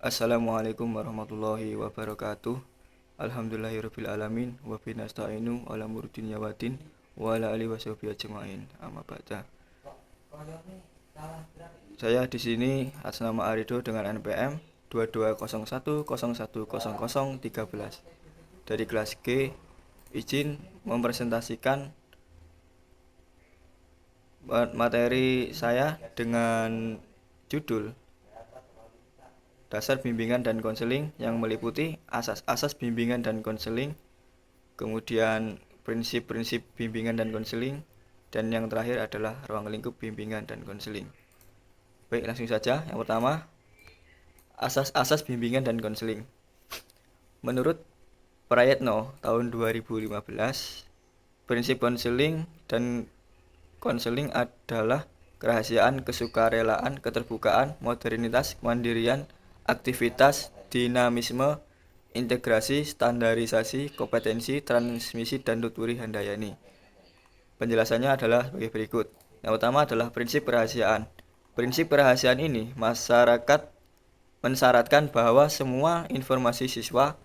Assalamualaikum warahmatullahi wabarakatuh. Alhamdulillahirabbil alamin wa bihi nasta'inu ala umuri dunya waddin wa ala alihi washabihi ajmain. Amma ba'da. Saya di sini atas nama Arido dengan NPM 2201010013 dari kelas G, izin mempresentasikan materi saya dengan judul Dasar Bimbingan dan Konseling, yang meliputi asas-asas bimbingan dan konseling, kemudian prinsip-prinsip bimbingan dan konseling, dan yang terakhir adalah ruang lingkup bimbingan dan konseling. Baik, langsung saja. Yang pertama, asas-asas bimbingan dan konseling. Menurut Prayetno tahun 2015, prinsip konseling dan konseling adalah kerahasiaan, kesukarelaan, keterbukaan, modernitas, kemandirian, aktivitas, dinamisme, integrasi, standarisasi, kompetensi, transmisi, dan tuturi handayani. Penjelasannya adalah sebagai berikut. Yang pertama adalah prinsip kerahasiaan. Prinsip kerahasiaan ini masyarakat mensyaratkan bahwa semua informasi siswa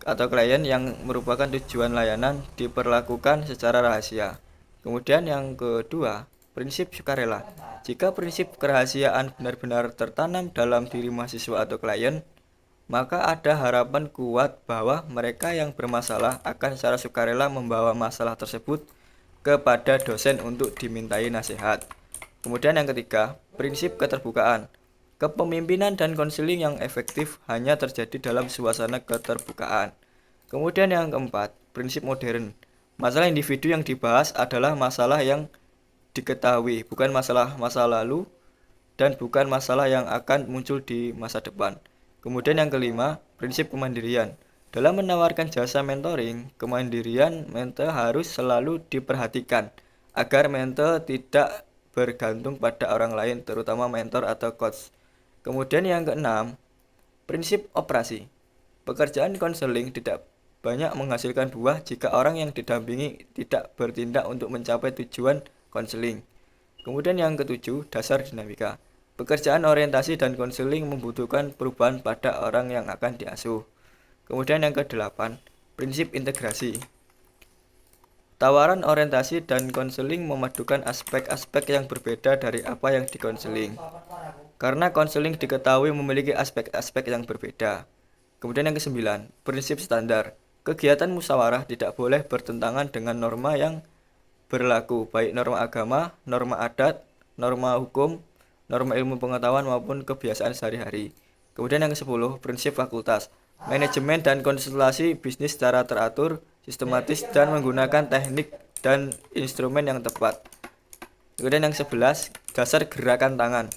atau klien yang merupakan tujuan layanan diperlakukan secara rahasia. Kemudian yang kedua, prinsip sukarela. Jika prinsip kerahasiaan benar-benar tertanam dalam diri mahasiswa atau klien, maka ada harapan kuat bahwa mereka yang bermasalah akan secara sukarela membawa masalah tersebut kepada dosen untuk dimintai nasihat. Kemudian yang ketiga, prinsip keterbukaan. Kepemimpinan dan konseling yang efektif hanya terjadi dalam suasana keterbukaan. Kemudian yang keempat, prinsip modern. Masalah individu yang dibahas adalah masalah yang diketahui, bukan masalah masa lalu dan bukan masalah yang akan muncul di masa depan. Kemudian yang kelima, prinsip kemandirian. Dalam menawarkan jasa mentoring, kemandirian mentor harus selalu diperhatikan agar mentor tidak bergantung pada orang lain, terutama mentor atau coach. Kemudian yang keenam, prinsip operasi. Pekerjaan konseling tidak banyak menghasilkan buah jika orang yang didampingi tidak bertindak untuk mencapai tujuan konseling. Kemudian yang ketujuh, dasar dinamika. Pekerjaan orientasi dan konseling membutuhkan perubahan pada orang yang akan diasuh. Kemudian yang kedelapan, prinsip integrasi. Tawaran orientasi dan konseling memadukan aspek-aspek yang berbeda dari apa yang dikonseling. Karena konseling diketahui memiliki aspek-aspek yang berbeda. Kemudian yang kesembilan, prinsip standar. Kegiatan musyawarah tidak boleh bertentangan dengan norma yang berlaku, baik norma agama, norma adat, norma hukum, norma ilmu pengetahuan maupun kebiasaan sehari-hari. Kemudian yang ke-10, prinsip fakultas. Manajemen dan konsultasi bisnis secara teratur, sistematis, dan menggunakan teknik dan instrumen yang tepat. Kemudian yang 11, dasar gerakan tangan.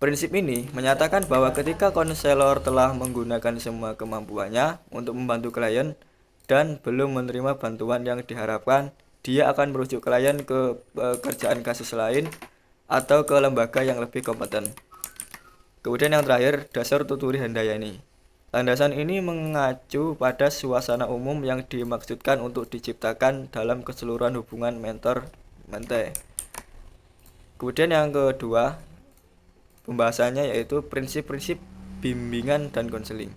Prinsip ini menyatakan bahwa ketika konselor telah menggunakan semua kemampuannya untuk membantu klien dan belum menerima bantuan yang diharapkan, dia akan merujuk klien ke pekerjaan kasus lain atau ke lembaga yang lebih kompeten. Kemudian yang terakhir, dasar tuturi handayani. Landasan ini mengacu pada suasana umum yang dimaksudkan untuk diciptakan dalam keseluruhan hubungan mentor-mente. Kemudian yang kedua, pembahasannya yaitu prinsip-prinsip bimbingan dan konseling.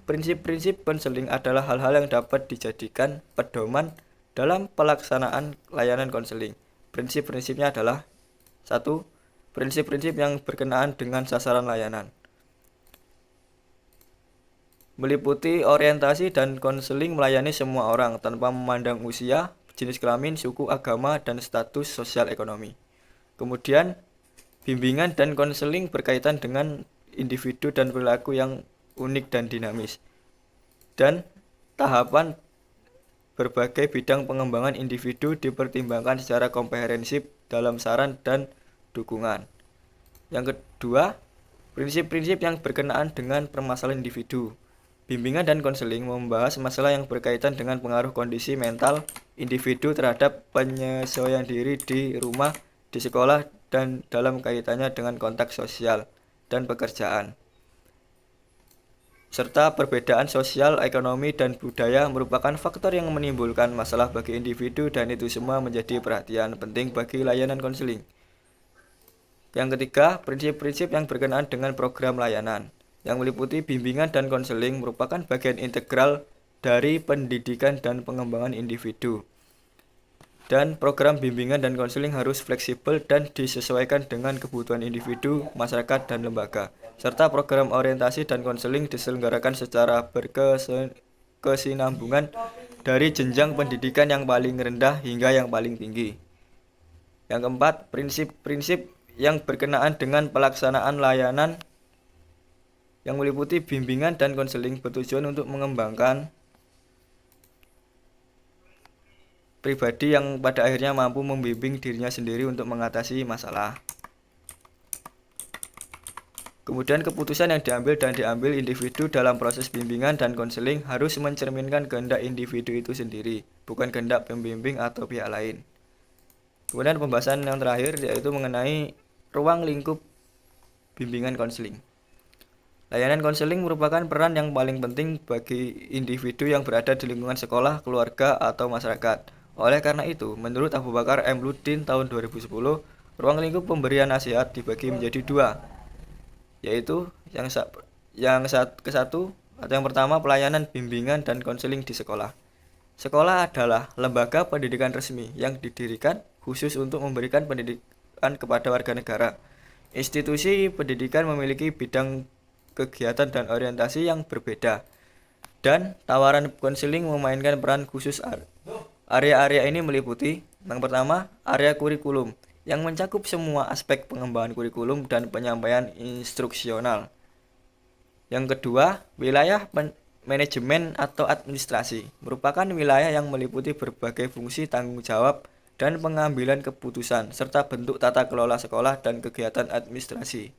Prinsip-prinsip konseling adalah hal-hal yang dapat dijadikan pedoman dalam pelaksanaan layanan konseling. Prinsip-prinsipnya adalah: 1. Prinsip-prinsip yang berkenaan dengan sasaran layanan. Meliputi orientasi dan konseling melayani semua orang tanpa memandang usia, jenis kelamin, suku, agama, dan status sosial ekonomi. Kemudian, bimbingan dan konseling berkaitan dengan individu dan perilaku yang unik dan dinamis, dan tahapan berbagai bidang pengembangan individu dipertimbangkan secara komprehensif dalam saran dan dukungan. Yang kedua, prinsip-prinsip yang berkenaan dengan permasalahan individu. Bimbingan dan konseling membahas masalah yang berkaitan dengan pengaruh kondisi mental individu terhadap penyesuaian diri di rumah, di sekolah, dan dalam kaitannya dengan konteks sosial dan pekerjaan. Serta perbedaan sosial, ekonomi, dan budaya merupakan faktor yang menimbulkan masalah bagi individu, dan itu semua menjadi perhatian penting bagi layanan konseling. Yang ketiga, prinsip-prinsip yang berkenaan dengan program layanan. yang meliputi bimbingan dan konseling merupakan bagian integral dari pendidikan dan pengembangan individu. Dan program bimbingan dan konseling harus fleksibel dan disesuaikan dengan kebutuhan individu, masyarakat, dan lembaga. Serta program orientasi dan konseling diselenggarakan secara berkesinambungan dari jenjang pendidikan yang paling rendah hingga yang paling tinggi. Yang keempat, prinsip-prinsip yang berkenaan dengan pelaksanaan layanan yang meliputi bimbingan dan konseling bertujuan untuk mengembangkan pribadi yang pada akhirnya mampu membimbing dirinya sendiri untuk mengatasi masalah. Kemudian keputusan yang diambil individu dalam proses bimbingan dan konseling harus mencerminkan kehendak individu itu sendiri, bukan kehendak pembimbing atau pihak lain. Kemudian pembahasan yang terakhir yaitu mengenai ruang lingkup bimbingan konseling. Layanan konseling merupakan peran yang paling penting bagi individu yang berada di lingkungan sekolah, keluarga, atau masyarakat. Oleh karena itu, menurut Abu Bakar M. Ludin tahun 2010, ruang lingkup pemberian nasihat dibagi menjadi dua, yaitu yang pertama pelayanan bimbingan dan konseling di sekolah. Sekolah adalah lembaga pendidikan resmi yang didirikan khusus untuk memberikan pendidikan kepada warga negara. Institusi pendidikan memiliki bidang kegiatan dan orientasi yang berbeda, dan tawaran konseling memainkan peran khusus. Area-area ini meliputi, yang pertama, area kurikulum, yang mencakup semua aspek pengembangan kurikulum dan penyampaian instruksional. Yang kedua, wilayah manajemen atau administrasi, merupakan wilayah yang meliputi berbagai fungsi tanggung jawab dan pengambilan keputusan, serta bentuk tata kelola sekolah dan kegiatan administrasi.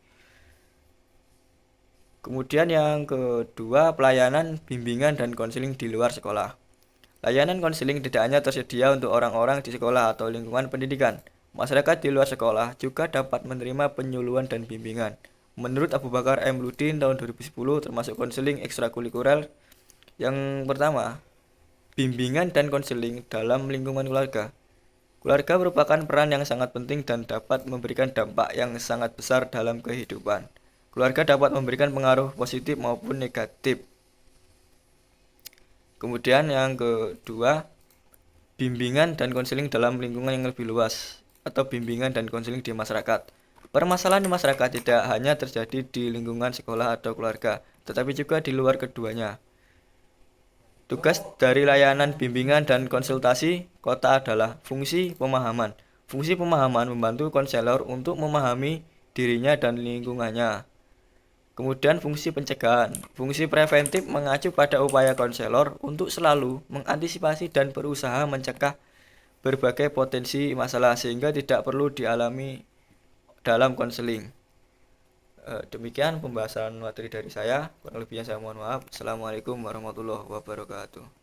Kemudian yang kedua, pelayanan bimbingan dan konseling di luar sekolah. Layanan konseling tidak hanya tersedia untuk orang-orang di sekolah atau lingkungan pendidikan. Masyarakat di luar sekolah juga dapat menerima penyuluhan dan bimbingan. Menurut Abu Bakar M. Ludin tahun 2010, termasuk konseling ekstrakurikuler. Yang pertama, bimbingan dan konseling dalam lingkungan keluarga. Keluarga merupakan peran yang sangat penting dan dapat memberikan dampak yang sangat besar dalam kehidupan. Keluarga dapat memberikan pengaruh positif maupun negatif. Kemudian yang kedua, bimbingan dan konseling dalam lingkungan yang lebih luas atau bimbingan dan konseling di masyarakat. Permasalahan di masyarakat tidak hanya terjadi di lingkungan sekolah atau keluarga, tetapi juga di luar keduanya. Tugas dari layanan bimbingan dan konsultasi kota adalah fungsi pemahaman. Fungsi pemahaman membantu konselor untuk memahami dirinya dan lingkungannya. Kemudian fungsi pencegahan. Fungsi preventif mengacu pada upaya konselor untuk selalu mengantisipasi dan berusaha mencegah berbagai potensi masalah sehingga tidak perlu dialami dalam konseling. Demikian pembahasan materi dari saya. Kurang lebihnya saya mohon maaf. Assalamualaikum warahmatullahi wabarakatuh.